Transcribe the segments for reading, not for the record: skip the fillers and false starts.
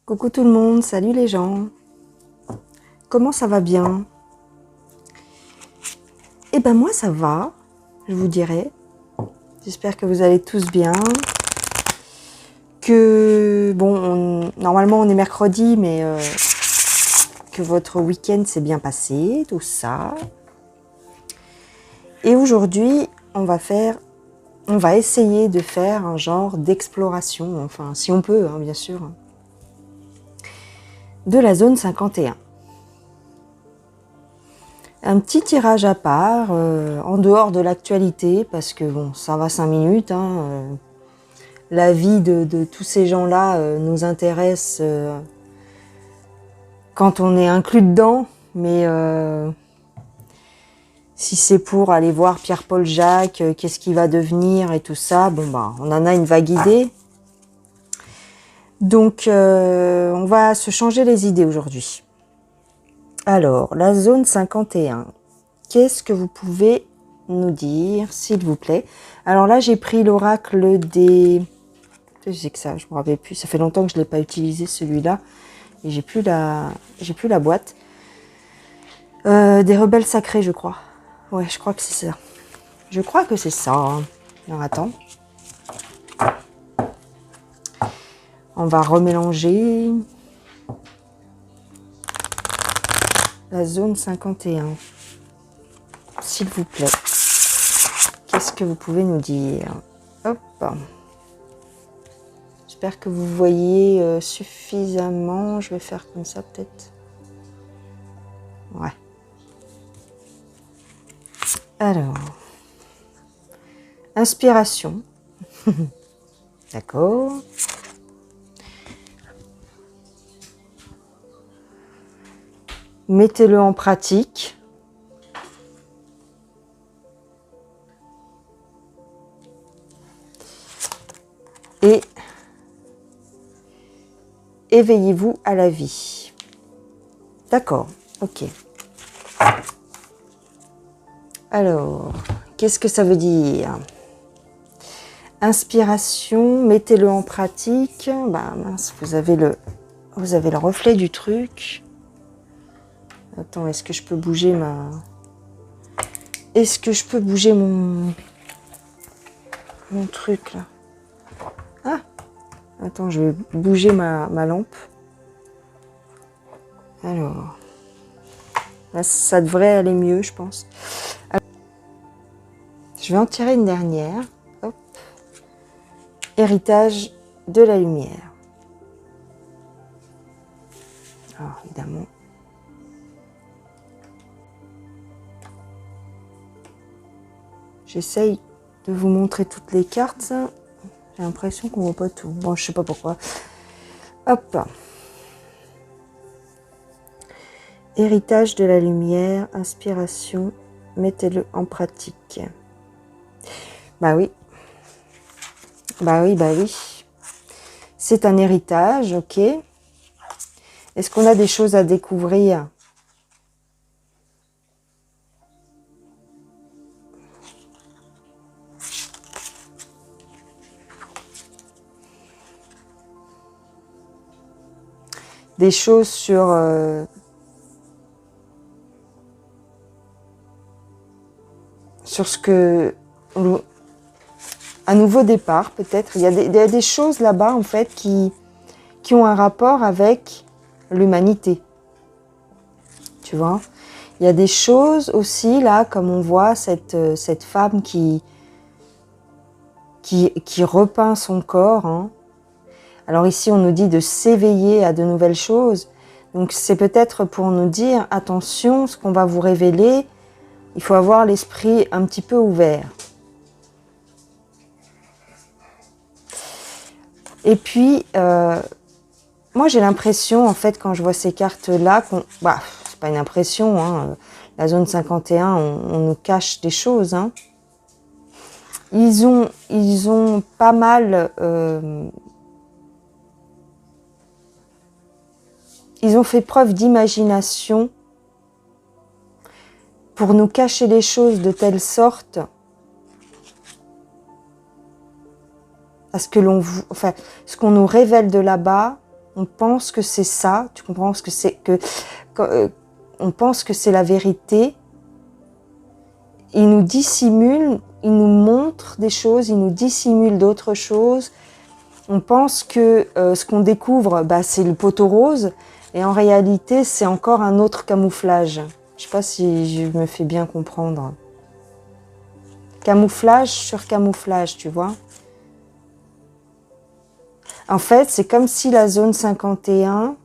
Coucou tout le monde, salut les gens. Comment ça va bien? Eh ben moi ça va, je vous dirais. J'espère que vous allez tous bien. Que bon, normalement on est mercredi, mais que votre week-end s'est bien passé, tout ça. Et aujourd'hui, on va essayer de faire un genre d'exploration, enfin si on peut, hein, bien sûr, de la zone 51. Un petit tirage à part, en dehors de l'actualité, parce que bon, ça va 5 minutes. La vie de tous ces gens-là nous intéresse quand on est inclus dedans, mais si c'est pour aller voir Pierre-Paul Jacques, qu'est-ce qu'il va devenir et tout ça, bon bah, on en a une vague idée. Donc, on va se changer les idées aujourd'hui. Alors, la zone 51. Qu'est-ce que vous pouvez nous dire, s'il vous plaît? Alors là, j'ai pris l'oracle des... C'est que ça, je me rappelle plus. Ça fait longtemps que je ne l'ai pas utilisé, celui-là. Et j'ai plus la boîte. Des rebelles sacrés, je crois. Ouais, je crois que c'est ça. Je crois que c'est ça. Hein. Alors, attends. On va remélanger. La zone 51. S'il vous plaît. Qu'est-ce que vous pouvez nous dire? Hop. J'espère que vous voyez suffisamment. Je vais faire comme ça peut-être. Ouais. Alors. Inspiration. D'accord. Mettez-le en pratique. Et éveillez-vous à la vie. D'accord, ok. Alors, qu'est-ce que ça veut dire? Inspiration, mettez-le en pratique. Bah mince, vous avez le reflet du truc. Attends, est-ce que je peux bouger mon truc là? Ah! Attends, je vais bouger ma lampe. Alors, là, ça devrait aller mieux, je pense. Alors, je vais en tirer une dernière. Hop. Héritage de la lumière. Alors, évidemment. J'essaye de vous montrer toutes les cartes. J'ai l'impression qu'on voit pas tout. Bon, je sais pas pourquoi. Hop. Héritage de la lumière, inspiration, mettez-le en pratique. Bah oui. Bah oui, bah oui. C'est un héritage, ok. Est-ce qu'on a des choses à découvrir ? Des choses sur ce que un nouveau départ peut-être. Il y a des choses là-bas en fait qui ont un rapport avec l'humanité. Tu vois, il y a des choses aussi là, comme on voit cette femme qui repeint son corps. Hein. Alors ici, on nous dit de s'éveiller à de nouvelles choses. Donc c'est peut-être pour nous dire, attention, ce qu'on va vous révéler, il faut avoir l'esprit un petit peu ouvert. Et puis, moi j'ai l'impression, en fait, quand je vois ces cartes-là, c'est pas une impression, hein, la zone 51, on nous cache des choses. Hein. Ils ont pas mal... ils ont fait preuve d'imagination pour nous cacher les choses de telle sorte à ce qu'on nous révèle de là-bas, On pense que c'est ça, tu comprends ce que c'est que on pense que c'est la vérité. Il nous dissimule, il nous montre des choses, il nous dissimule d'autres choses. On pense que ce qu'on découvre, bah, c'est le poteau rose, et en réalité, c'est encore un autre camouflage. Je sais pas si je me fais bien comprendre. Camouflage sur camouflage, tu vois. En fait, c'est comme si la zone 51,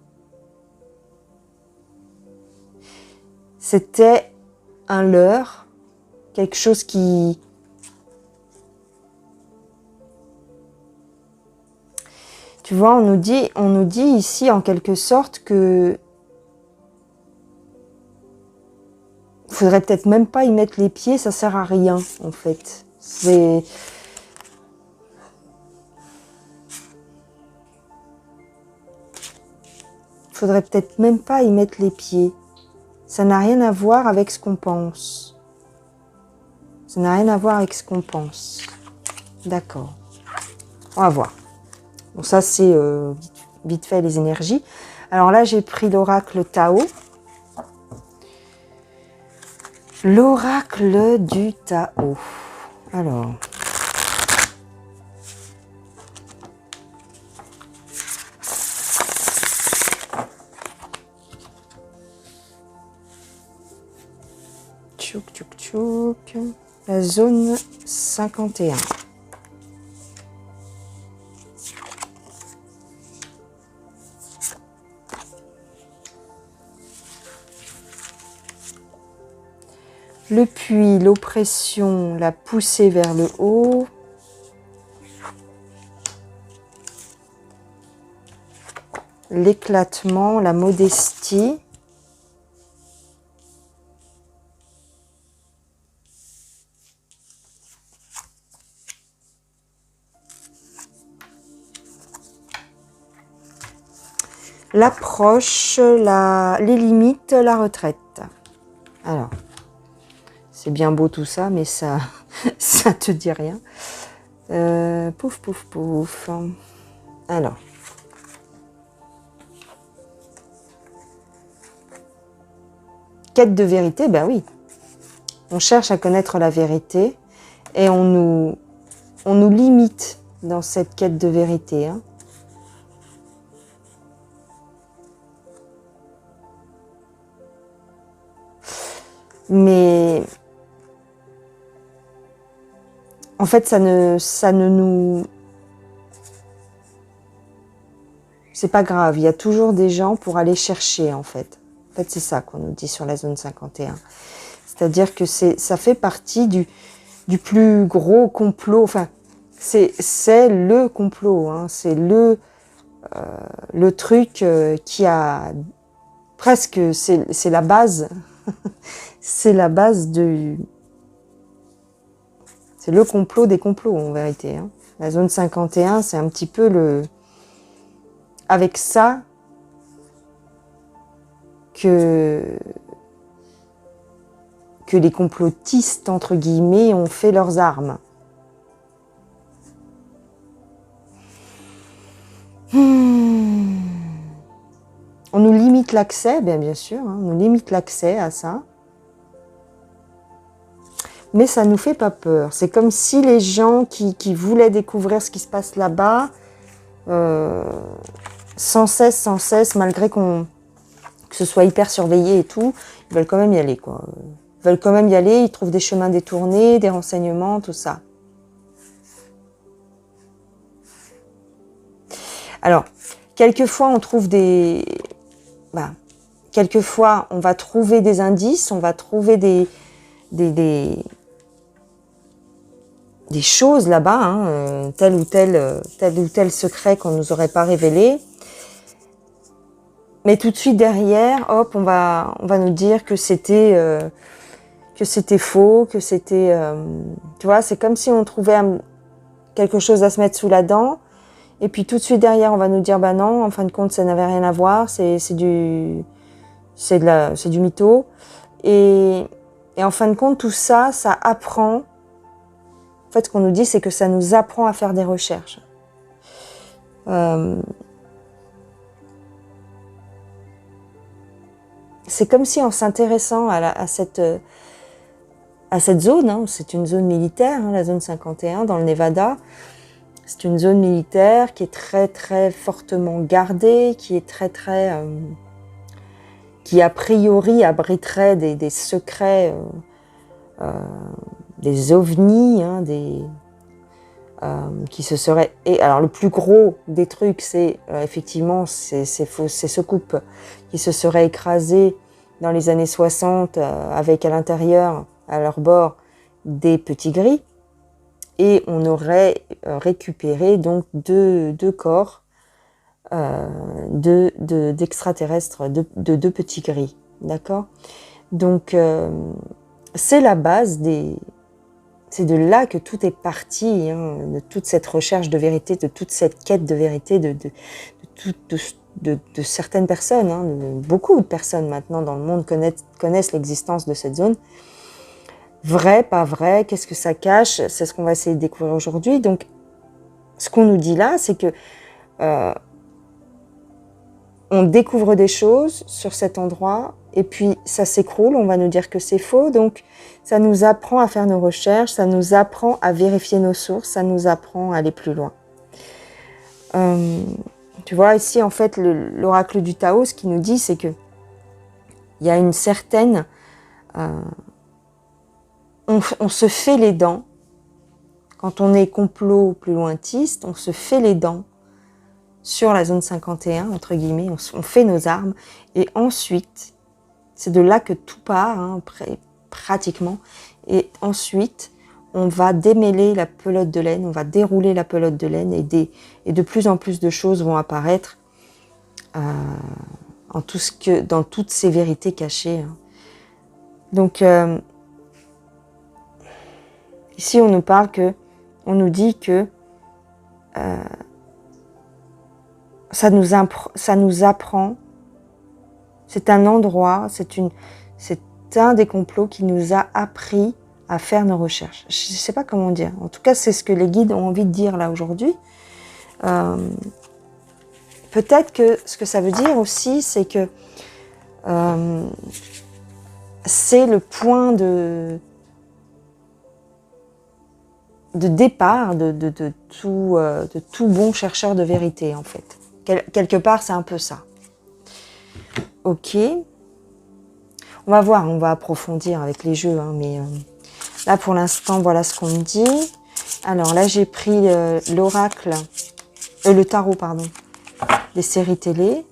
c'était un leurre, quelque chose qui... Tu vois, on nous dit ici en quelque sorte que faudrait peut-être même pas y mettre les pieds, ça sert à rien en fait. C'est... Faudrait peut-être même pas y mettre les pieds. Ça n'a rien à voir avec ce qu'on pense. Ça n'a rien à voir avec ce qu'on pense. D'accord. On va voir. Bon, ça, c'est vite fait les énergies. Alors là, j'ai pris l'oracle Tao. L'oracle du Tao. Alors... Tchouk, tchouk, tchouk. La zone 51. Le puits, l'oppression, la poussée vers le haut. L'éclatement, la modestie. L'approche, les limites, la retraite. Alors, c'est bien beau tout ça, mais ça ça te dit rien. Pouf, pouf, pouf. Alors. Quête de vérité, ben oui. On cherche à connaître la vérité et on nous limite dans cette quête de vérité. Hein. Mais en fait, ça ne nous... C'est pas grave, il y a toujours des gens pour aller chercher, en fait. En fait, c'est ça qu'on nous dit sur la zone 51. C'est-à-dire que ça fait partie du plus gros complot. Enfin, c'est le complot. Hein, c'est le truc qui a... Presque, c'est la base... C'est la base de... C'est le complot des complots, en vérité. Hein. La zone 51, c'est un petit peu le... Avec ça que les complotistes, entre guillemets, ont fait leurs armes. On nous limite l'accès, bien sûr, hein, on nous limite l'accès à ça. Mais ça ne nous fait pas peur. C'est comme si les gens qui voulaient découvrir ce qui se passe là-bas, sans cesse, malgré que ce soit hyper surveillé et tout, ils veulent quand même y aller, quoi. Ils veulent quand même y aller, ils trouvent des chemins détournés, des renseignements, tout ça. Alors, quelquefois, on trouve des... quelquefois, on va trouver des indices, on va trouver des choses là-bas, hein, tel ou tel secret qu'on nous aurait pas révélé. Mais tout de suite derrière, hop, on va nous dire que c'était faux, que c'était... tu vois, c'est comme si on trouvait quelque chose à se mettre sous la dent. Et puis tout de suite derrière, on va nous dire, bah non, en fin de compte, ça n'avait rien à voir, c'est du mytho. Et en fin de compte, tout ça, ça apprend. En fait, ce qu'on nous dit, c'est que ça nous apprend à faire des recherches. c'est comme si en s'intéressant à cette zone, hein, c'est une zone militaire, hein, la zone 51 dans le Nevada. C'est une zone militaire qui est très très fortement gardée, qui est qui a priori abriterait des secrets, des ovnis, hein, qui se seraient... Et alors le plus gros des trucs, c'est effectivement ces soucoupes qui se seraient écrasées dans les années 60 avec à l'intérieur, à leur bord, des petits gris. Et on aurait récupéré donc deux corps d'extraterrestres, de deux petits gris, d'accord? Donc c'est la base c'est de là que tout est parti, hein, de toute cette recherche de vérité, de toute cette quête de vérité de certaines personnes, hein, beaucoup de personnes maintenant dans le monde connaissent l'existence de cette zone. Vrai, pas vrai, qu'est-ce que ça cache? C'est ce qu'on va essayer de découvrir aujourd'hui. Donc, ce qu'on nous dit là, c'est que on découvre des choses sur cet endroit et puis ça s'écroule, on va nous dire que c'est faux. Donc, ça nous apprend à faire nos recherches, ça nous apprend à vérifier nos sources, ça nous apprend à aller plus loin. Tu vois, ici, en fait, l'oracle du Tao, ce qu'il nous dit, c'est que il y a une certaine... on se fait les dents. Quand on est complot plus lointiste, on se fait les dents sur la zone 51, entre guillemets, on fait nos armes. Et ensuite, c'est de là que tout part, hein, pratiquement. Et ensuite, on va démêler la pelote de laine, on va dérouler la pelote de laine et de plus en plus de choses vont apparaître dans toutes ces vérités cachées. Hein. Donc, ici, on nous dit que ça nous apprend, c'est un endroit, c'est un des complots qui nous a appris à faire nos recherches. Je ne sais pas comment dire. En tout cas, c'est ce que les guides ont envie de dire là aujourd'hui. Peut-être que ce que ça veut dire aussi, c'est que c'est le point de départ de tout bon chercheur de vérité, en fait. Quelque part, c'est un peu ça. Ok. On va voir, on va approfondir avec les jeux, hein, mais là, pour l'instant, voilà ce qu'on me dit. Alors là, j'ai pris l'oracle, le tarot, pardon, des séries télé.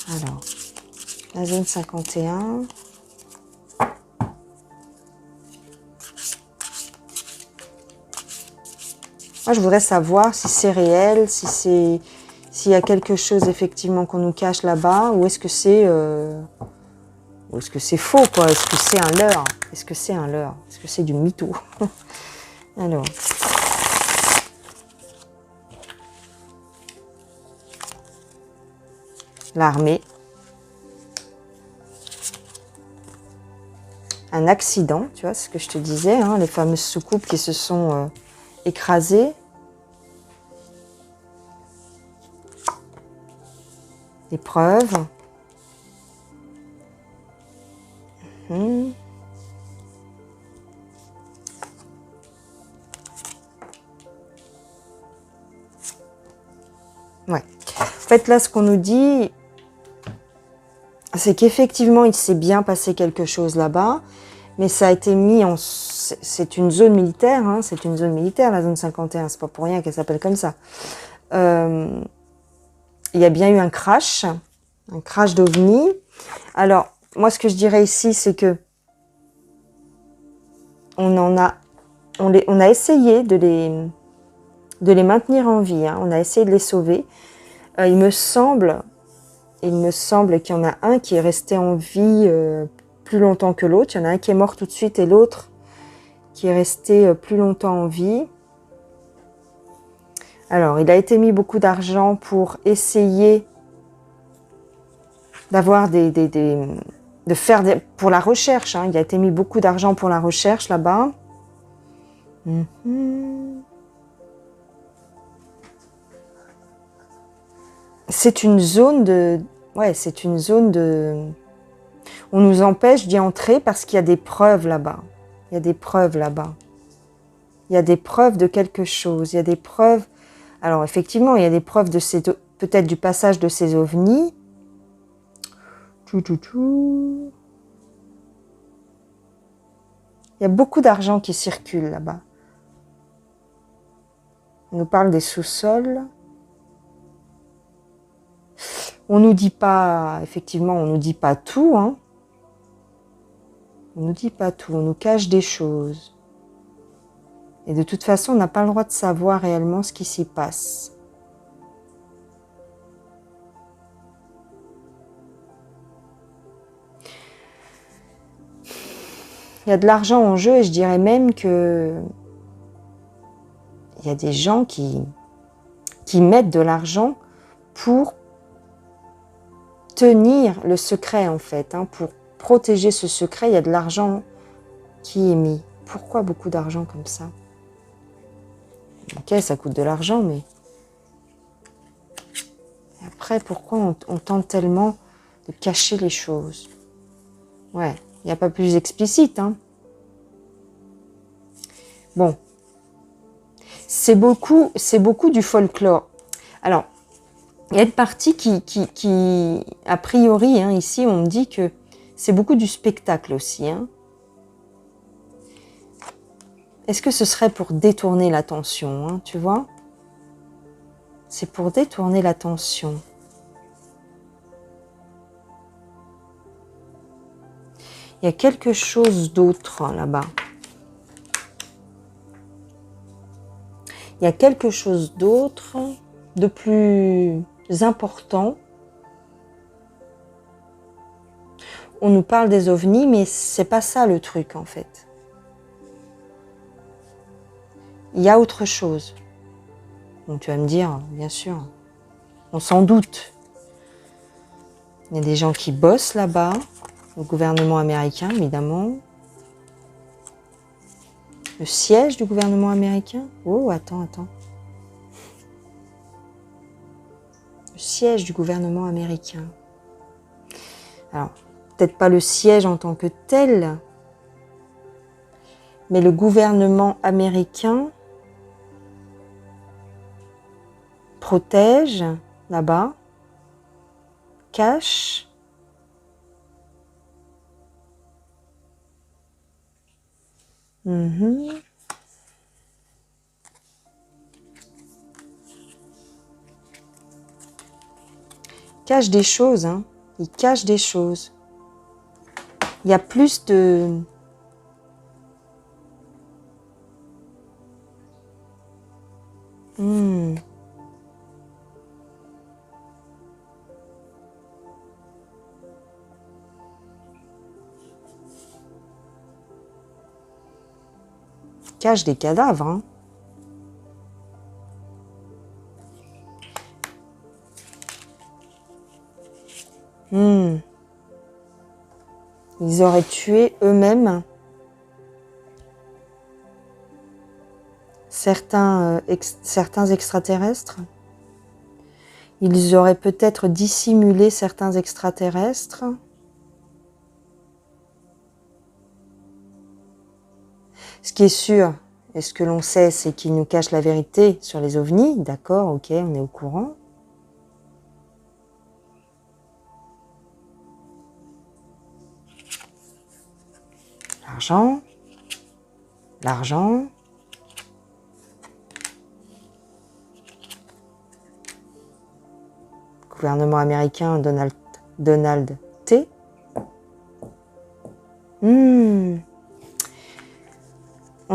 Alors, la zone 51. Moi, je voudrais savoir si c'est réel, s'il y a quelque chose effectivement qu'on nous cache là-bas, ou est-ce que c'est faux, quoi? Est-ce que c'est un leurre? Est-ce que c'est un leurre? Est-ce que c'est du mytho? Alors. L'armée. Un accident, tu vois, c'est ce que je te disais, hein, les fameuses soucoupes qui se sont écrasées. Épreuve. Ouais. En fait, là, ce qu'on nous dit, c'est qu'effectivement, il s'est bien passé quelque chose là-bas, mais ça a été mis en... C'est une zone militaire, hein, c'est une zone militaire, la zone 51, c'est pas pour rien qu'elle s'appelle comme ça. Il y a bien eu un crash d'OVNI. Alors, moi, ce que je dirais ici, c'est que on a essayé de les maintenir en vie, hein, on a essayé de les sauver. Il me semble qu'il y en a un qui est resté en vie plus longtemps que l'autre. Il y en a un qui est mort tout de suite et l'autre qui est resté plus longtemps en vie. Alors, il a été mis beaucoup d'argent pour essayer d'avoir pour la recherche. Hein. Il a été mis beaucoup d'argent pour la recherche là-bas. C'est une zone Ouais, c'est une zone de... On nous empêche d'y entrer parce qu'il y a des preuves là-bas. Il y a des preuves là-bas. Il y a des preuves de quelque chose. Il y a des preuves... Alors, effectivement, il y a des preuves de ces... peut-être du passage de ces ovnis. Il y a beaucoup d'argent qui circule là-bas. On nous parle des sous-sols. On nous dit pas... Effectivement, on nous dit pas tout, hein. On nous dit pas tout. On nous cache des choses. Et de toute façon, on n'a pas le droit de savoir réellement ce qui s'y passe. Il y a de l'argent en jeu et je dirais même que il y a des gens qui mettent de l'argent pour tenir le secret en fait, hein, pour protéger ce secret. Il y a de l'argent qui est mis. Pourquoi beaucoup d'argent comme ça? Ok, ça coûte de l'argent, mais après, pourquoi on tente tellement de cacher les choses? Ouais, il n'y a pas plus explicite, hein. Bon, c'est beaucoup du folklore. Alors, il y a une partie qui a priori, hein, ici, on me dit que c'est beaucoup du spectacle aussi, hein. Est-ce que ce serait pour détourner l'attention, hein, tu vois? C'est pour détourner l'attention. Il y a quelque chose d'autre hein, là-bas. Il y a quelque chose d'autre, de plus important. On nous parle des ovnis, mais c'est pas ça le truc en fait. Il y a autre chose. Donc tu vas me dire, bien sûr, on s'en doute. Il y a des gens qui bossent là-bas, le gouvernement américain évidemment. Le siège du gouvernement américain. Oh, attends. Le siège du gouvernement américain. Alors, peut-être pas le siège en tant que tel, mais le gouvernement américain protège là-bas, cache. Cache des choses, hein. Il cache des choses. Il y a plus de... Cache des cadavres, hein. Ils auraient tué eux-mêmes certains extraterrestres. Ils auraient peut-être dissimulé certains extraterrestres. Ce qui est sûr, et ce que l'on sait, c'est qu'ils nous cachent la vérité sur les ovnis. D'accord, ok, on est au courant. L'argent. Gouvernement américain, Donald T. On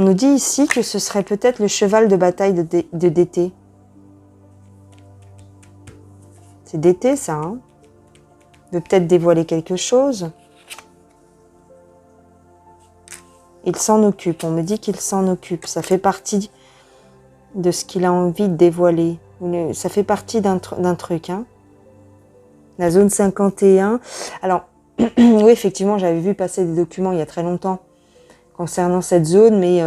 nous dit ici que ce serait peut-être le cheval de bataille de DT. C'est DT ça, hein? Il veut peut-être dévoiler quelque chose. Il s'en occupe, on me dit qu'il s'en occupe. Ça fait partie de ce qu'il a envie de dévoiler. Ça fait partie d'un truc, hein. La zone 51. Alors, oui, effectivement, j'avais vu passer des documents il y a très longtemps concernant cette zone, mais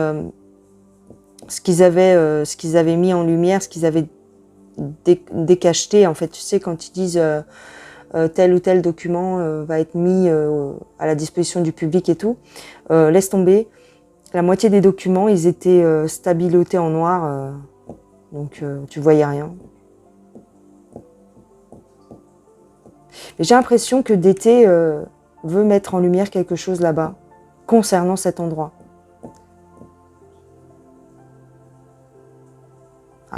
ce qu'ils avaient mis en lumière, ce qu'ils avaient décacheté, en fait, tu sais, quand ils disent tel ou tel document va être mis à la disposition du public et tout. Laisse tomber. La moitié des documents, ils étaient stabilotés en noir, donc tu voyais rien. Mais j'ai l'impression que DT veut mettre en lumière quelque chose là-bas, concernant cet endroit.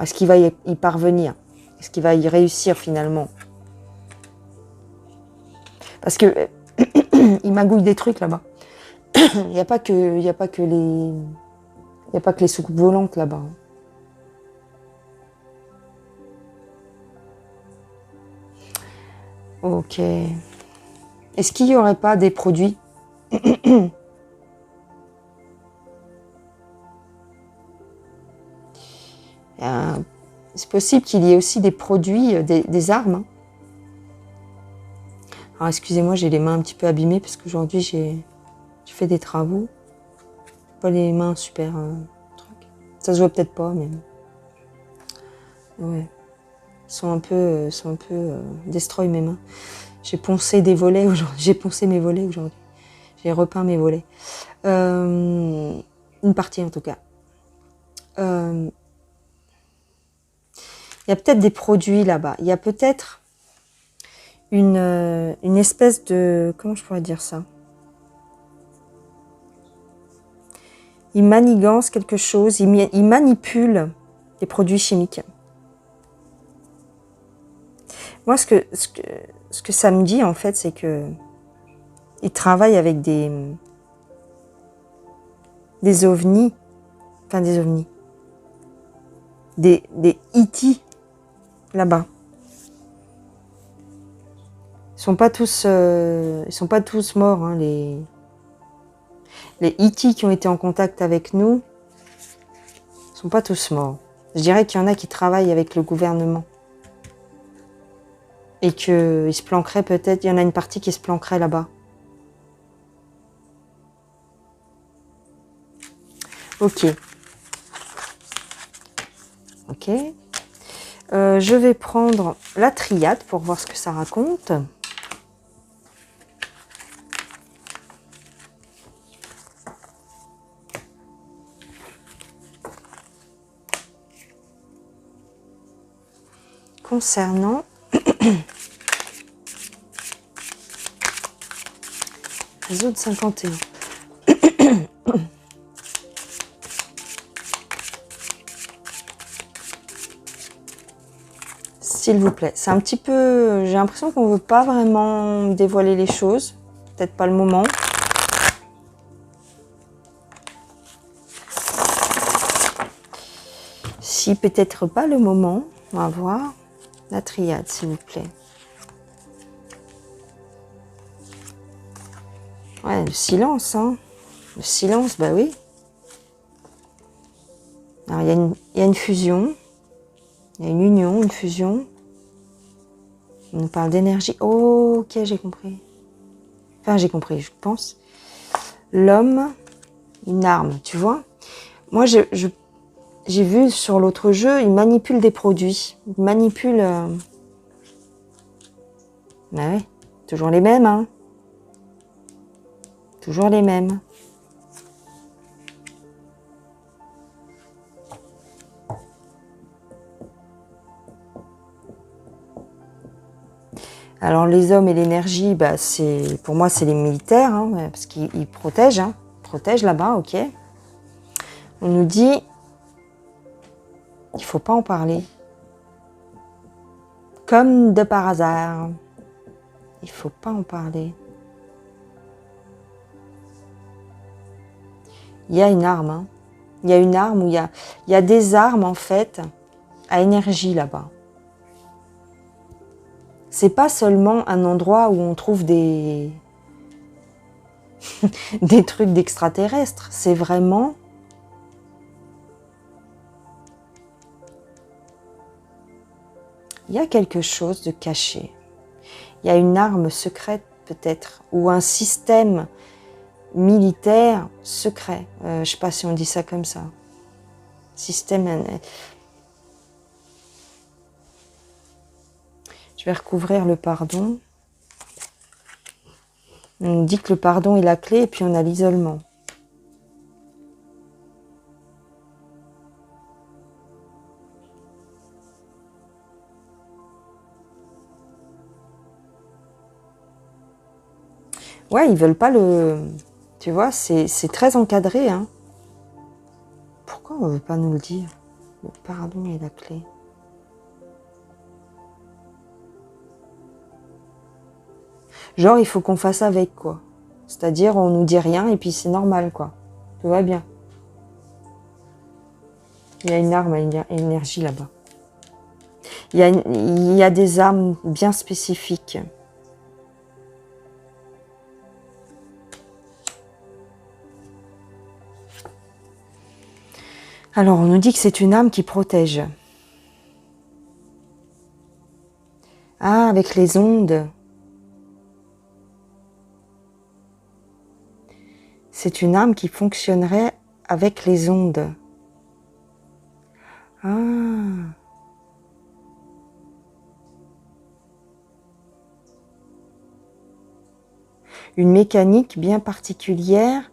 Est-ce qu'il va y parvenir? Est-ce qu'il va y réussir finalement? Parce que il magouille des trucs là-bas. Il n'y a pas que les soucoupes volantes là-bas. Ok. Est-ce qu'il n'y aurait pas des produits c'est possible qu'il y ait aussi des produits, des armes. Hein. Alors excusez-moi, j'ai les mains un petit peu abîmées parce qu'aujourd'hui j'ai fait des travaux. Pas les mains super truc. Ça se voit peut-être pas, mais ouais, sont un peu destroy mes mains. J'ai poncé des volets aujourd'hui. J'ai poncé mes volets aujourd'hui. J'ai repeint mes volets. Une partie en tout cas. Il y a peut-être des produits là-bas. Il y a peut-être une espèce de... Comment je pourrais dire ça? Il manigance quelque chose. Il manipule des produits chimiques. Moi, ce que ça me dit, en fait, c'est que il travaille avec des ovnis. Enfin, des ovnis. Des E.T. là-bas. Ils sont pas tous morts, hein, les E.T. qui ont été en contact avec nous. Ils sont pas tous morts. Je dirais qu'il y en a qui travaillent avec le gouvernement. Et qu'ils se planqueraient peut-être, il y en a une partie qui se planquerait là-bas. Ok. Ok. Je vais prendre la triade pour voir ce que ça raconte. Concernant la zone 51. S'il vous plaît. C'est un petit peu... J'ai l'impression qu'on ne veut pas vraiment dévoiler les choses. Peut-être pas le moment. Si, peut-être pas le moment. On va voir. La triade, s'il vous plaît. Ouais, le silence, hein. Le silence, bah oui. Alors, il y a une fusion. Il y a une union, une fusion. On nous parle d'énergie. Oh, ok, j'ai compris. Enfin, j'ai compris, je pense. L'homme, une arme, tu vois. Moi, j'ai vu sur l'autre jeu, il manipule des produits. Il manipule... Ah ouais, toujours les mêmes, hein. Toujours les mêmes. Alors les hommes et l'énergie, bah, pour moi c'est les militaires, hein, parce qu'ils protègent, hein, protègent là-bas, ok. On nous dit, il faut pas en parler. Comme de par hasard, il faut pas en parler. Il y a une arme, hein. Il y a une arme où il y a des armes en fait à énergie là-bas. C'est pas seulement un endroit où on trouve des des trucs d'extraterrestres, c'est vraiment il y a quelque chose de caché. Il y a une arme secrète peut-être ou un système militaire secret. Je sais pas si on dit ça comme ça. Système. Je vais recouvrir le pardon. On dit que le pardon est la clé et puis on a l'isolement. Ouais, ils veulent pas le... Tu vois, c'est très encadré, hein. Pourquoi on veut pas nous le dire? Le pardon est la clé. Genre, il faut qu'on fasse avec, quoi. C'est-à-dire, on nous dit rien et puis c'est normal, quoi. Tout va bien. Il y a une arme à énergie là-bas. Il y a des armes bien spécifiques. Alors, on nous dit que c'est une âme qui protège. Ah, avec les ondes. C'est une âme qui fonctionnerait avec les ondes. Ah. Une mécanique bien particulière,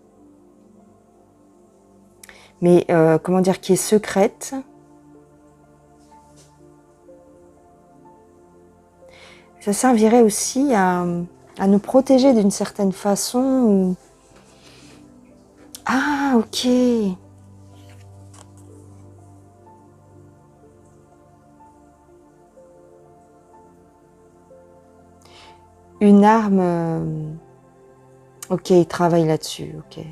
mais comment dire, qui est secrète. Ça servirait aussi à nous protéger d'une certaine façon. Ah, ok. Une arme... Ok, ils travaillent là-dessus, ok.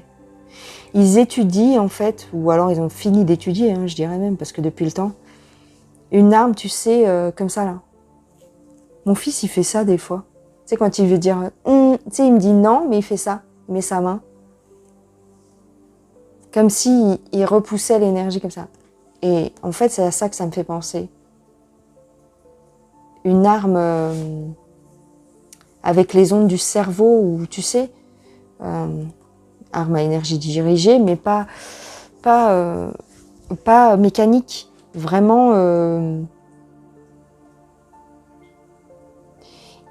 Ils étudient en fait, ou alors ils ont fini d'étudier, hein, je dirais même, parce que depuis le temps. Une arme, tu sais, comme ça là. Mon fils, il fait ça des fois. Tu sais, quand il veut dire... tu sais, il me dit non, mais il fait ça. Il met sa main. Comme si il repoussait l'énergie comme ça. Et en fait, c'est à ça que ça me fait penser. Une arme avec les ondes du cerveau, ou tu sais, arme à énergie dirigée, mais pas mécanique. Vraiment,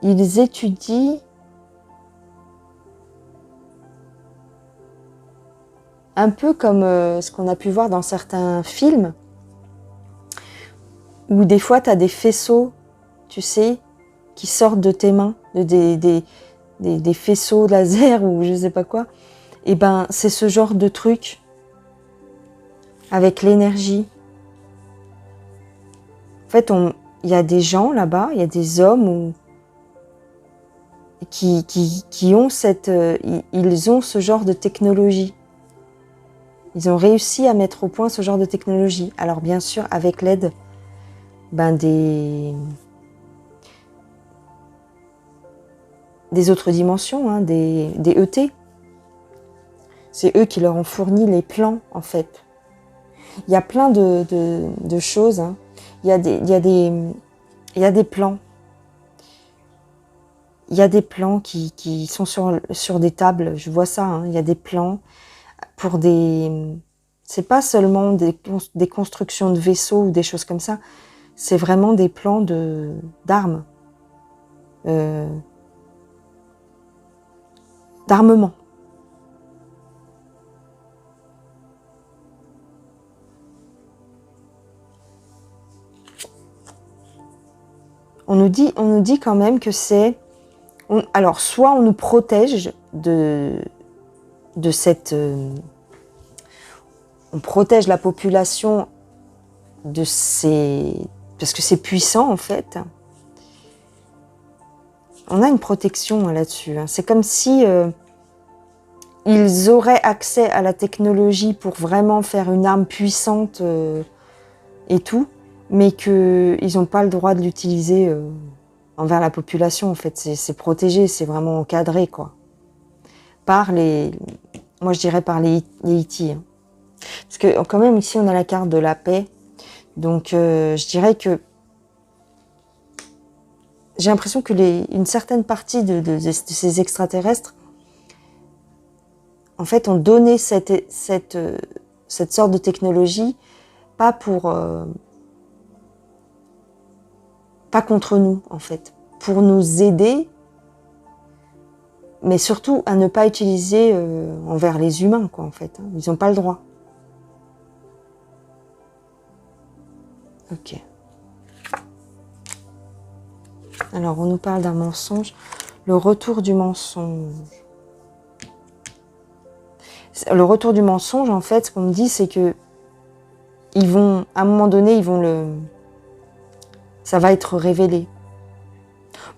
ils étudient un peu comme ce qu'on a pu voir dans certains films, où des fois tu as des faisceaux, tu sais, qui sortent de tes mains, des faisceaux laser ou je sais pas quoi. Et ben c'est ce genre de truc avec l'énergie. En fait, il y a des gens là-bas, il y a des hommes qui ont ils ont ce genre de technologie. Ils ont réussi à mettre au point ce genre de technologie. Alors bien sûr, avec l'aide des autres dimensions, hein, des ET. C'est eux qui leur ont fourni les plans, en fait. Il y a plein de choses. Hein. Il y a des plans. Il y a des plans qui sont sur des tables. Je vois ça. Hein. Il y a des plans pour des... C'est pas seulement des constructions de vaisseaux ou des choses comme ça. C'est vraiment des plans d'armes. D'armement. On nous dit quand même que c'est... Alors, soit on nous protège de cette... on protège la population de ces... Parce que c'est puissant, en fait. On a une protection là-dessus. Hein. C'est comme si ils auraient accès à la technologie pour vraiment faire une arme puissante et tout, mais qu'ils n'ont pas le droit de l'utiliser envers la population, en fait. C'est protégé, c'est vraiment encadré, quoi. Par les... Moi, je dirais par les E.T. Hein. Parce que, quand même, ici, on a la carte de la paix. Donc, je dirais que j'ai l'impression que une certaine partie de ces extraterrestres, en fait, ont donné cette sorte de technologie, pas contre nous, en fait, pour nous aider, mais surtout à ne pas utiliser envers les humains, quoi, en fait. Hein. Ils n'ont pas le droit. Ok. Alors, on nous parle d'un mensonge. Le retour du mensonge. Le retour du mensonge, en fait, ce qu'on me dit, c'est que ils vont, à un moment donné, ça va être révélé.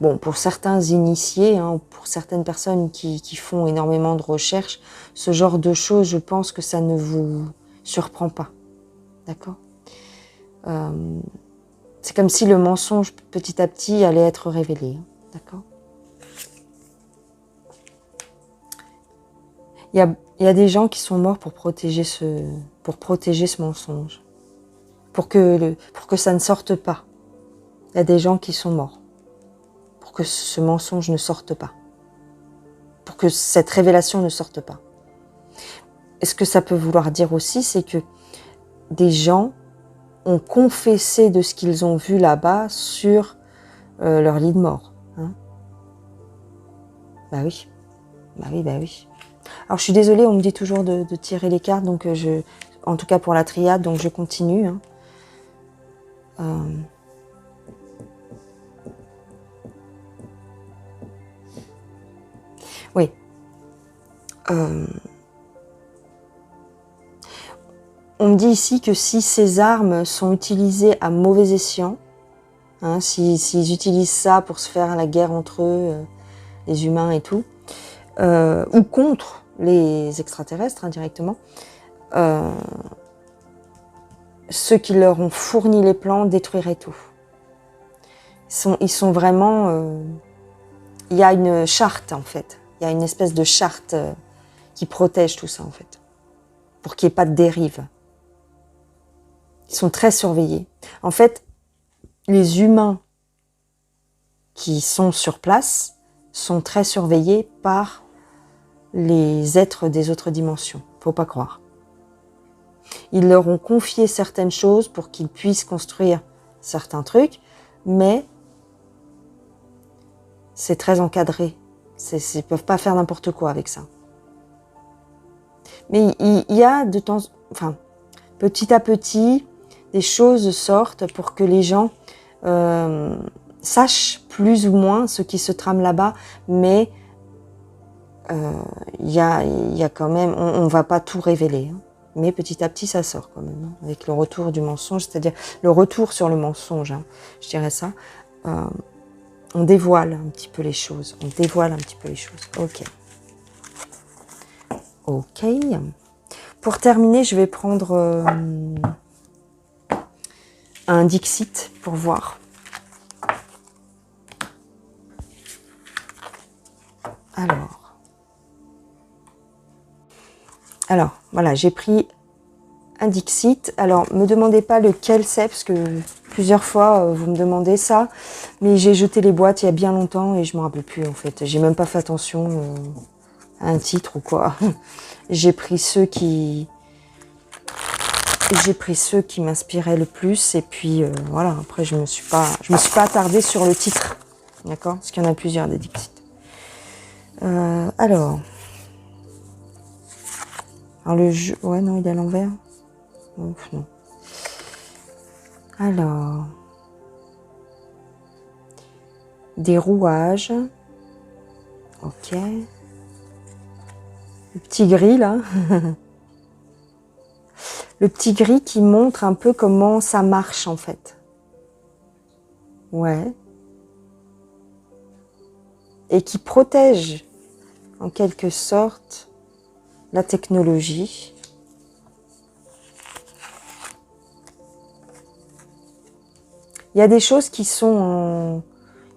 Bon, pour certains initiés, hein, pour certaines personnes qui font énormément de recherches, ce genre de choses, je pense que ça ne vous surprend pas. D'accord ? C'est comme si le mensonge, petit à petit, allait être révélé. Hein, d'accord ? Il y a des gens qui sont morts pour protéger ce mensonge. Pour que ça ne sorte pas. Il y a des gens qui sont morts. Pour que ce mensonge ne sorte pas. Pour que cette révélation ne sorte pas. Et ce que ça peut vouloir dire aussi, c'est que des gens ont confessé de ce qu'ils ont vu là-bas sur leur lit de mort. Hein. Bah oui. Bah oui, bah oui. Alors je suis désolée, on me dit toujours de tirer les cartes, donc en tout cas pour la triade, donc je continue. Hein. Oui. On me dit ici que si ces armes sont utilisées à mauvais escient, hein, s'ils utilisent ça pour se faire la guerre entre eux, les humains et tout, ou contre les extraterrestres indirectement, ceux qui leur ont fourni les plans détruiraient tout. Ils sont vraiment... il y a une charte en fait, il y a une espèce de charte qui protège tout ça en fait, pour qu'il n'y ait pas de dérive. Ils sont très surveillés. En fait, les humains qui sont sur place sont très surveillés par les êtres des autres dimensions. Faut pas croire. Ils leur ont confié certaines choses pour qu'ils puissent construire certains trucs, mais c'est très encadré. Ils peuvent pas faire n'importe quoi avec ça. Mais il y a petit à petit, des choses sortent pour que les gens sachent plus ou moins ce qui se trame là-bas, mais il y a quand même, on va pas tout révéler, hein, mais petit à petit ça sort quand même, hein, avec le retour du mensonge, c'est-à-dire le retour sur le mensonge, hein, je dirais ça. On dévoile un petit peu les choses, Ok. Ok. Pour terminer, je vais prendre un Dixit pour voir. Alors, voilà, j'ai pris un Dixit. Alors, me demandez pas lequel c'est, parce que plusieurs fois, vous me demandez ça. Mais j'ai jeté les boîtes il y a bien longtemps et je me rappelle plus, en fait. J'ai même pas fait attention à un titre ou quoi. J'ai pris ceux qui m'inspiraient le plus. Et puis, voilà, après, je me suis pas attardée sur le titre. D'accord ? Parce qu'il y en a plusieurs, des Dixit. Alors, le jeu... Ouais, non, il est à l'envers. Ouf, non. Alors, des rouages. Ok. Le petit gris, là. Le petit gris qui montre un peu comment ça marche, en fait. Ouais. Et qui protège, en quelque sorte, la technologie. Il y a des choses qui sont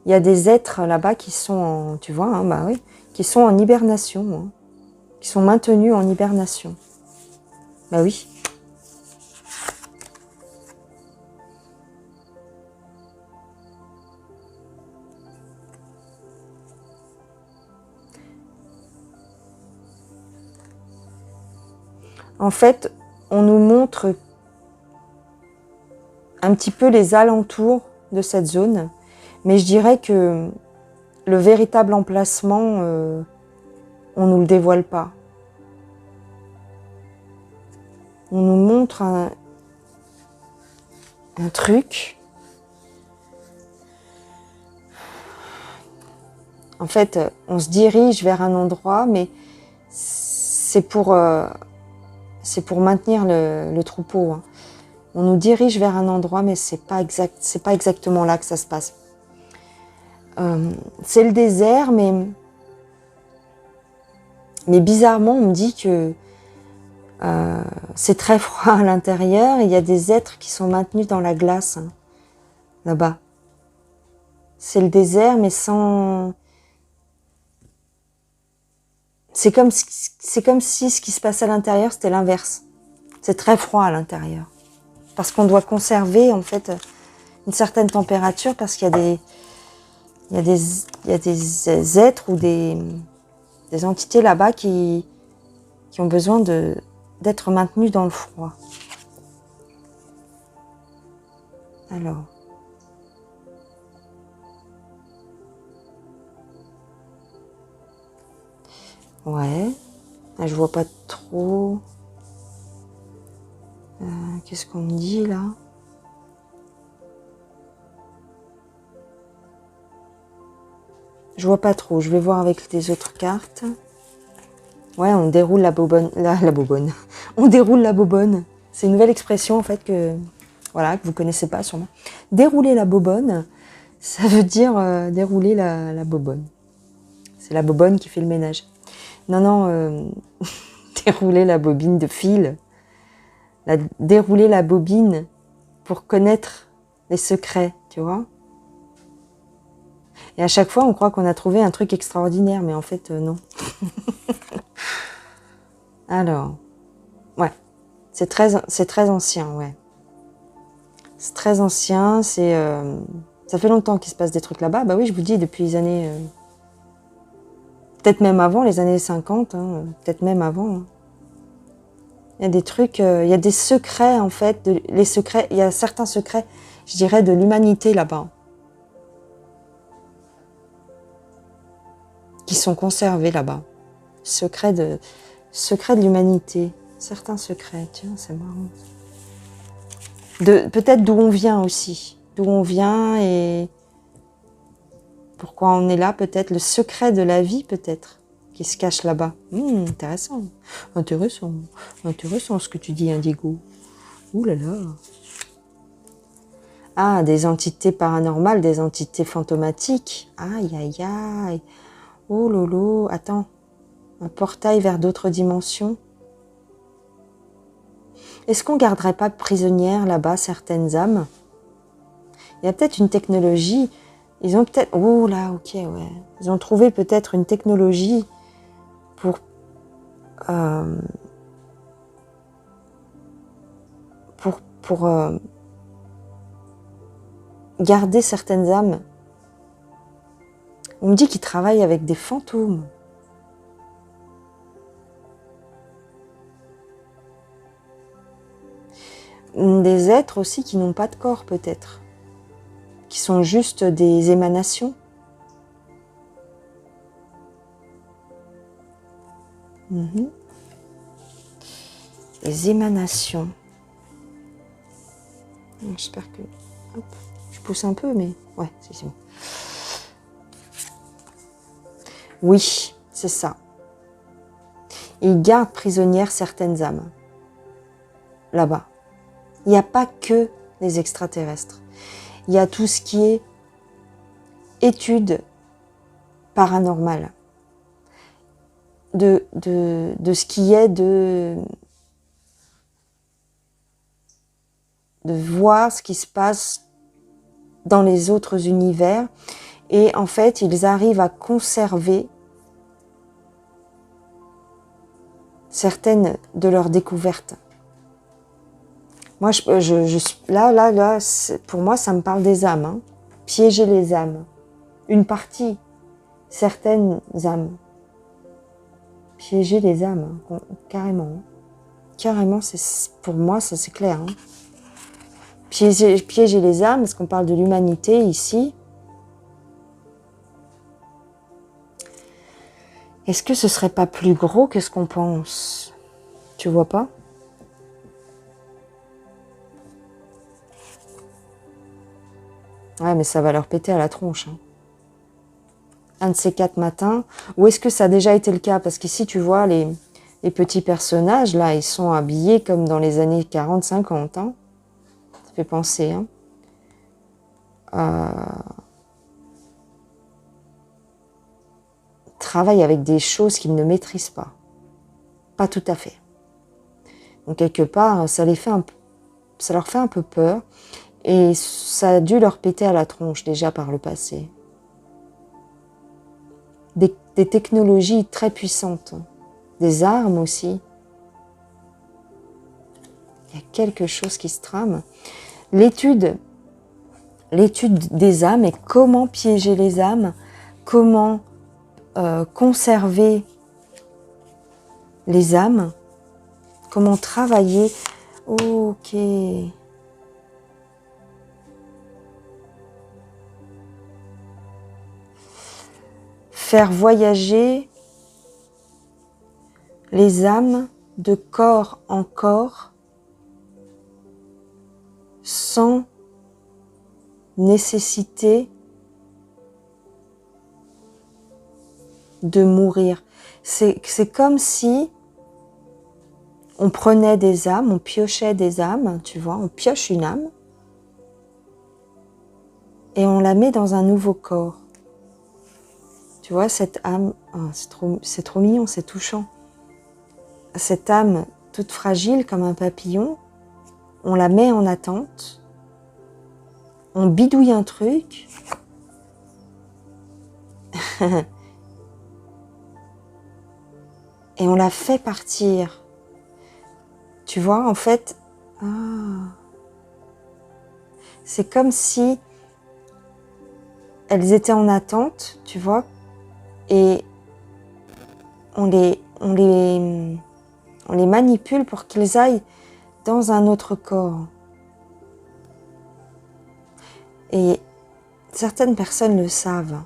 il y a des êtres là-bas qui sont tu vois, hein, bah oui, qui sont en hibernation, hein, qui sont maintenus en hibernation. Bah oui. En fait, on nous montre un petit peu les alentours de cette zone, mais je dirais que le véritable emplacement on nous le dévoile pas. On nous montre un truc. En fait, on se dirige vers un endroit, mais c'est pour maintenir le troupeau. Hein. On nous dirige vers un endroit, mais c'est pas exactement là que ça se passe. C'est le désert, mais bizarrement, on me dit que c'est très froid à l'intérieur. Il y a des êtres qui sont maintenus dans la glace, hein, là-bas. C'est le désert, mais sans... C'est comme si ce qui se passe à l'intérieur, c'était l'inverse. C'est très froid à l'intérieur. Parce qu'on doit conserver, en fait, une certaine température, parce qu'il y a des êtres ou des entités là-bas qui ont besoin d'être maintenus dans le froid. Alors... Ouais, je vois pas trop. Qu'est-ce qu'on me dit là? Je vois pas trop, je vais voir avec les autres cartes. Ouais, on déroule la bobonne. La bobonne. On déroule la bobonne. C'est une nouvelle expression en fait que vous connaissez pas sûrement. Dérouler la bobonne, ça veut dire dérouler la bobonne. C'est la bobonne qui fait le ménage. Non, dérouler la bobine de fil. Dérouler la bobine pour connaître les secrets, tu vois. Et à chaque fois, on croit qu'on a trouvé un truc extraordinaire, mais en fait, non. Alors, ouais, c'est très ancien, ouais. C'est très ancien, ça fait longtemps qu'il se passe des trucs là-bas. Bah oui, je vous dis, depuis les années... peut-être même avant, les années 50, hein, peut-être même avant. Hein. Il y a des trucs, il y a des secrets, en fait, il y a certains secrets, je dirais, de l'humanité là-bas. Qui sont conservés là-bas. Secrets de l'humanité. Certains secrets, tiens, c'est marrant. Peut-être d'où on vient aussi. D'où on vient et pourquoi on est là, peut-être. Le secret de la vie, peut-être, qui se cache là-bas. Intéressant. Intéressant ce que tu dis, Indigo. Ouh là là. Ah, des entités paranormales, des entités fantomatiques. Aïe, aïe, aïe. Oh lolo, attends. Un portail vers d'autres dimensions. Est-ce qu'on garderait pas prisonnières là-bas certaines âmes? Il y a peut-être une technologie. Ils ont peut-être... Oh là, ok, ouais. Ils ont trouvé peut-être une technologie pour garder certaines âmes. On me dit qu'ils travaillent avec des fantômes. Des êtres aussi qui n'ont pas de corps peut-être. Qui sont juste des émanations. Des émanations. J'espère que... Hop, je pousse un peu, mais... Ouais, c'est bon. Oui, c'est ça. Ils gardent prisonnières certaines âmes. Là-bas. Il n'y a pas que les extraterrestres. Il y a tout ce qui est études paranormales. De ce qui est de voir ce qui se passe dans les autres univers. Et en fait, ils arrivent à conserver certaines de leurs découvertes. Moi, là, pour moi, ça me parle des âmes. Hein. Piéger les âmes. Une partie, certaines âmes. Piéger les âmes, hein, carrément. Carrément, pour moi, ça c'est clair. Hein. Piéger les âmes, parce qu'on parle de l'humanité ici. Est-ce que ce serait pas plus gros que ce qu'on pense? Tu vois pas? Ouais, mais ça va leur péter à la tronche. Hein. Un de ces 4 matins. Ou est-ce que ça a déjà été le cas? Parce qu'ici, tu vois, les petits personnages, là, ils sont habillés comme dans les années 40-50. Hein. Ça fait penser. Hein. Travaillent avec des choses qu'ils ne maîtrisent pas. Pas tout à fait. Donc quelque part, ça leur fait un peu peur. Et ça a dû leur péter à la tronche déjà par le passé. Des technologies très puissantes. Des armes aussi. Il y a quelque chose qui se trame. L'étude des âmes et comment piéger les âmes, comment conserver les âmes, comment travailler. Ok. Faire voyager les âmes de corps en corps sans nécessité de mourir. C'est comme si on prenait des âmes, on piochait des âmes, tu vois, on pioche une âme et on la met dans un nouveau corps. Tu vois, cette âme, oh, c'est trop mignon, c'est touchant. Cette âme toute fragile comme un papillon, on la met en attente, on bidouille un truc, et on la fait partir. Tu vois, en fait, c'est comme si elles étaient en attente, tu vois, et on les manipule pour qu'ils aillent dans un autre corps. Et certaines personnes le savent.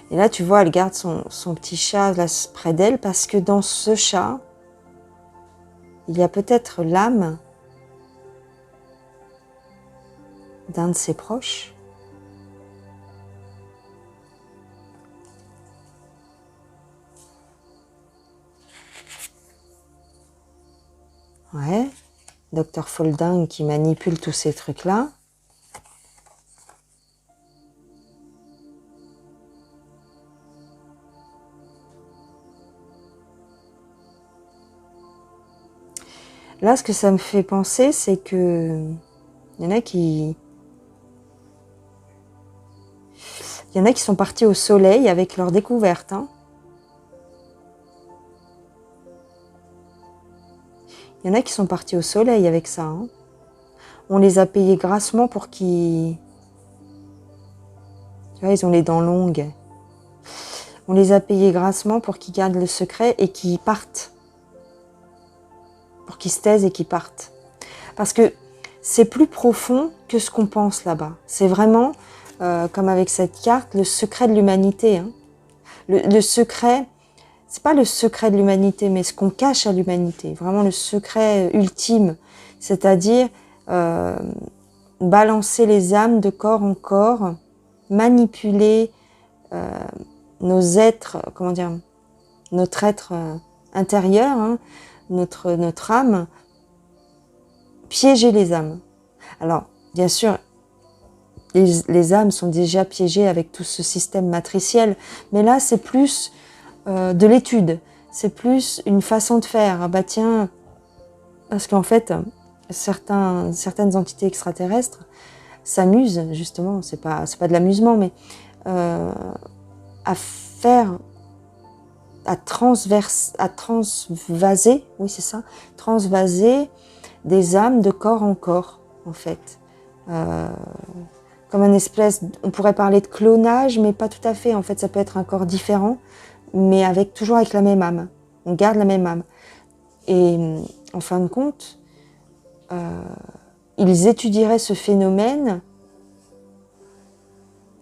Et là, tu vois, elle garde son petit chat là, près d'elle parce que dans ce chat, il y a peut-être l'âme d'un de ses proches. Ouais, Docteur Folding qui manipule tous ces trucs-là. Là, ce que ça me fait penser, c'est que il y en a qui sont partis au soleil avec leur découverte. Hein. Il y en a qui sont partis au soleil avec ça. Hein. On les a payés grassement pour qu'ils... Tu vois, ils ont les dents longues. On les a payés grassement pour qu'ils gardent le secret et qu'ils partent. Pour qu'ils se taisent et qu'ils partent. Parce que c'est plus profond que ce qu'on pense là-bas. C'est vraiment, comme avec cette carte, le secret de l'humanité. Hein. Le secret, c'est pas le secret de l'humanité, mais ce qu'on cache à l'humanité. Vraiment le secret ultime. C'est-à-dire balancer les âmes de corps en corps, manipuler nos êtres, comment dire, notre être intérieur, hein, notre âme, piéger les âmes. Alors, bien sûr, les âmes sont déjà piégées avec tout ce système matriciel, mais là, c'est plus de l'étude, c'est plus une façon de faire. Ah bah tiens, parce qu'en fait, certaines entités extraterrestres s'amusent, justement, c'est pas de l'amusement, mais à faire, à transvaser, oui c'est ça, transvaser des âmes de corps en corps, en fait. Comme un espèce, on pourrait parler de clonage, mais pas tout à fait. En fait, ça peut être un corps différent, mais toujours avec la même âme. On garde la même âme. Et en fin de compte, ils étudieraient ce phénomène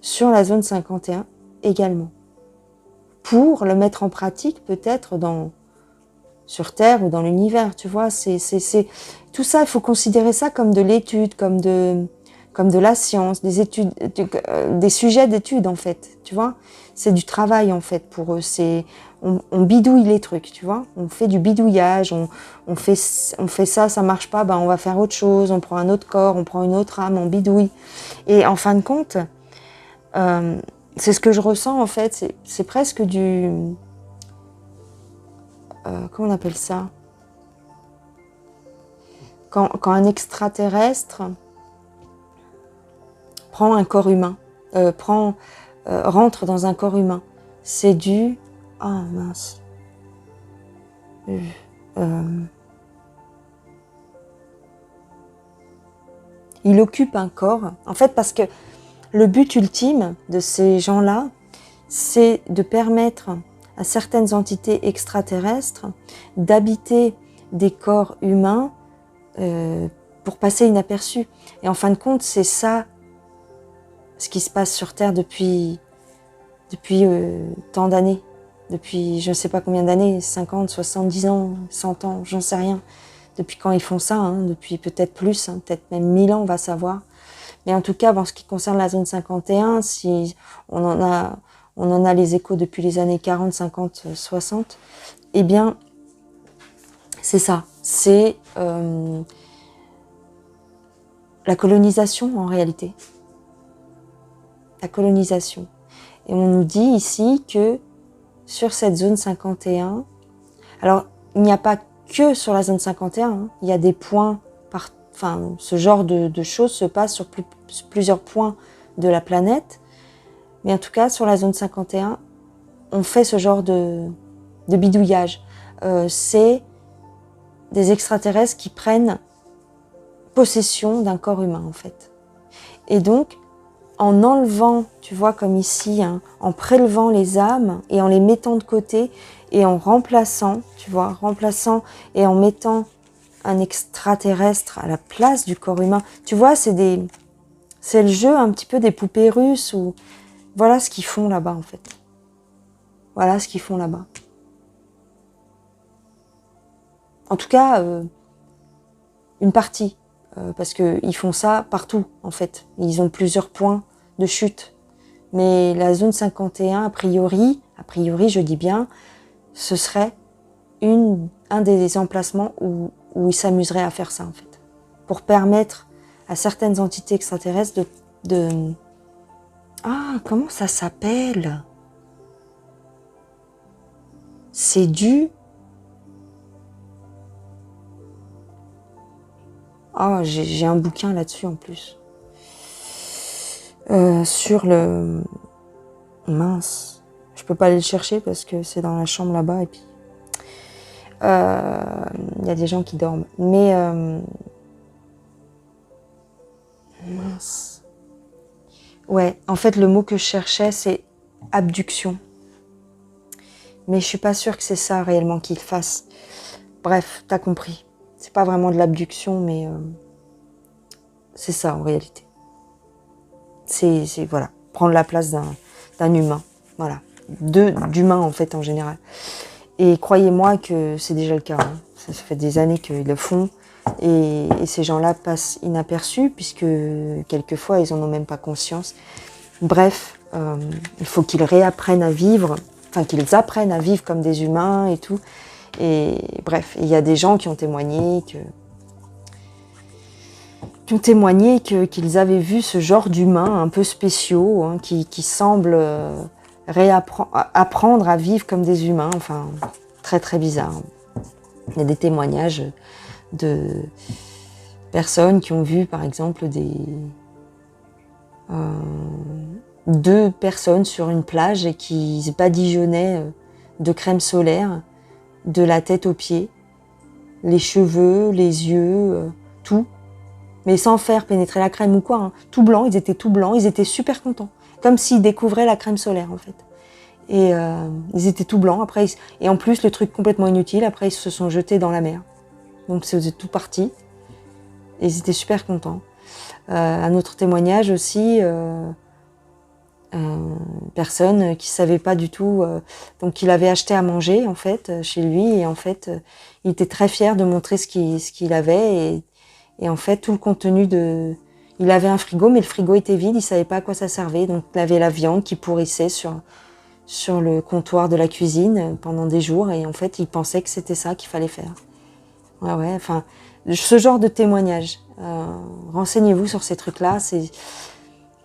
sur la zone 51 également. Pour le mettre en pratique peut-être sur Terre ou dans l'univers, tu vois. Tout ça, il faut considérer ça comme de l'étude, comme de la science, des études, des sujets d'étude en fait, tu vois. C'est du travail en fait pour eux. On bidouille les trucs, tu vois. On fait du bidouillage, on fait ça, ça marche pas, ben on va faire autre chose, on prend un autre corps, on prend une autre âme, on bidouille. Et en fin de compte, c'est ce que je ressens en fait. C'est presque du comment on appelle ça? Quand un extraterrestre prend un corps humain, rentre dans un corps humain, c'est du... Ah mince. Il occupe un corps, en fait, parce que le but ultime de ces gens-là, c'est de permettre à certaines entités extraterrestres d'habiter des corps humains pour passer inaperçus. Et en fin de compte, c'est ça ce qui se passe sur Terre depuis tant d'années. Depuis je ne sais pas combien d'années, 50, 70 ans, 100 ans, j'en sais rien. Depuis quand ils font ça, hein, depuis peut-être plus, hein, peut-être même 1000 ans, on va savoir. Mais en tout cas, en ce qui concerne la zone 51, si on en a les échos depuis les années 40, 50, 60, eh bien, c'est ça. C'est la colonisation, en réalité. La colonisation. Et on nous dit ici que sur cette zone 51, alors il n'y a pas que sur la zone 51, hein, il y a des points, ce genre de choses se passe sur plusieurs points de la planète, mais en tout cas sur la zone 51, on fait ce genre de bidouillage. C'est des extraterrestres qui prennent possession d'un corps humain en fait. Et donc, en enlevant, tu vois, comme ici, hein, en prélevant les âmes et en les mettant de côté et en remplaçant, tu vois, et en mettant un extraterrestre à la place du corps humain. Tu vois, c'est le jeu un petit peu des poupées russes ou voilà ce qu'ils font là-bas en fait. Voilà ce qu'ils font là-bas. En tout cas, une partie. Parce qu'ils font ça partout, en fait. Ils ont plusieurs points de chute. Mais la zone 51, a priori, je dis bien, ce serait un des emplacements où ils s'amuseraient à faire ça, en fait. Pour permettre à certaines entités extraterrestres de... Ah, comment ça s'appelle? C'est du... Ah, j'ai un bouquin là-dessus en plus. Sur le... Mince. Je peux pas aller le chercher parce que c'est dans la chambre là-bas et puis... y a des gens qui dorment. Mais... Mince. Ouais, en fait, le mot que je cherchais, c'est abduction. Mais je suis pas sûre que c'est ça réellement qu'ils fassent. Bref, t'as compris. C'est pas vraiment de l'abduction, mais c'est ça en réalité. C'est voilà, prendre la place d'un humain, voilà, d'humains en fait en général. Et croyez-moi que c'est déjà le cas. Hein. Ça fait des années qu'ils le font et ces gens-là passent inaperçus puisque quelquefois ils en ont même pas conscience. Bref, il faut qu'ils réapprennent à vivre, enfin qu'ils apprennent à vivre comme des humains et tout. Et bref, il y a des gens qui ont témoigné qu'ils avaient vu ce genre d'humains un peu spéciaux, hein, qui semblent apprendre à vivre comme des humains, enfin très très bizarre. Il y a des témoignages de personnes qui ont vu par exemple deux personnes sur une plage et qui se badigeonnaient de crème solaire de la tête aux pieds, les cheveux, les yeux, tout, mais sans faire pénétrer la crème ou quoi, hein. Tout blanc, ils étaient tout blancs, ils étaient super contents, comme s'ils découvraient la crème solaire en fait. Et ils étaient tout blancs, après, et en plus le truc complètement inutile, après ils se sont jetés dans la mer. Donc c'est tout parti, et ils étaient super contents. Un autre témoignage aussi, Personne qui savait pas du tout. Donc il avait acheté à manger en fait chez lui et en fait il était très fier de montrer ce qu'il avait et en fait tout le contenu de... Il avait un frigo mais le frigo était vide, il savait pas à quoi ça servait. Donc il avait la viande qui pourrissait sur le comptoir de la cuisine pendant des jours et en fait il pensait que c'était ça qu'il fallait faire. Ouais, enfin ce genre de témoignage. Renseignez-vous sur ces trucs-là.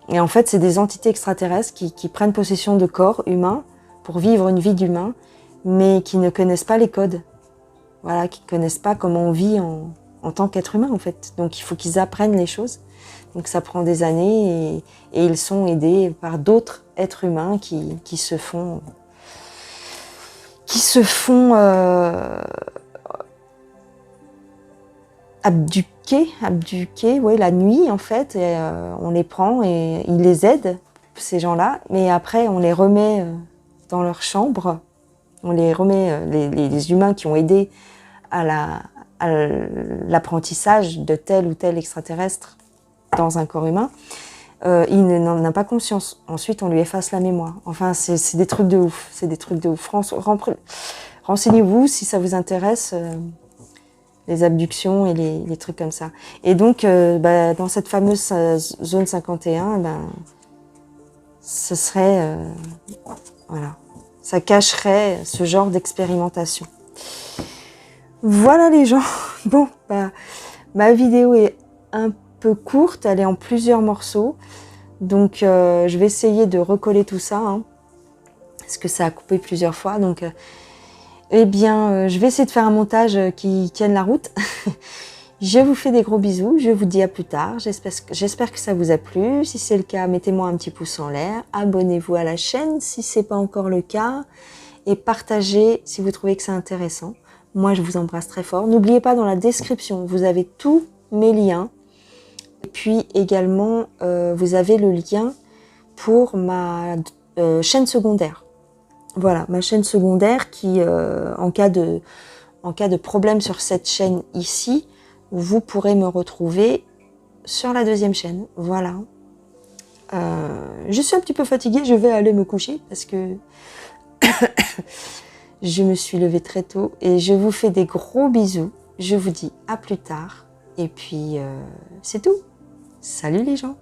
Et en fait, c'est des entités extraterrestres qui prennent possession de corps humains pour vivre une vie d'humain, mais qui ne connaissent pas les codes. Voilà, qui ne connaissent pas comment on vit en tant qu'être humain, en fait. Donc, il faut qu'ils apprennent les choses. Donc, ça prend des années et ils sont aidés par d'autres êtres humains qui se font abduquer, ouais, la nuit en fait, et, on les prend et ils les aident, ces gens-là, mais après on les remet dans leur chambre, on les remet, les humains qui ont aidé à l'apprentissage de tel ou tel extraterrestre dans un corps humain, il n'en a pas conscience. Ensuite on lui efface la mémoire. Enfin c'est des trucs de ouf, c'est des trucs de ouf. Renseignez-vous si ça vous intéresse. Les abductions et les trucs comme ça. Et donc, dans cette fameuse zone 51, ce serait... voilà. Ça cacherait ce genre d'expérimentation. Voilà les gens. Bon, ma vidéo est un peu courte, elle est en plusieurs morceaux. Donc, je vais essayer de recoller tout ça, hein, parce que ça a coupé plusieurs fois. Donc... eh bien, je vais essayer de faire un montage qui tienne la route. Je vous fais des gros bisous, je vous dis à plus tard. J'espère que ça vous a plu. Si c'est le cas, mettez-moi un petit pouce en l'air. Abonnez-vous à la chaîne si ce n'est pas encore le cas. Et partagez si vous trouvez que c'est intéressant. Moi, je vous embrasse très fort. N'oubliez pas, dans la description, vous avez tous mes liens. Et puis également, vous avez le lien pour ma chaîne secondaire. Voilà, ma chaîne secondaire qui, en cas de problème sur cette chaîne ici, vous pourrez me retrouver sur la deuxième chaîne. Voilà. Je suis un petit peu fatiguée, je vais aller me coucher parce que je me suis levée très tôt et je vous fais des gros bisous. Je vous dis à plus tard et puis c'est tout. Salut les gens!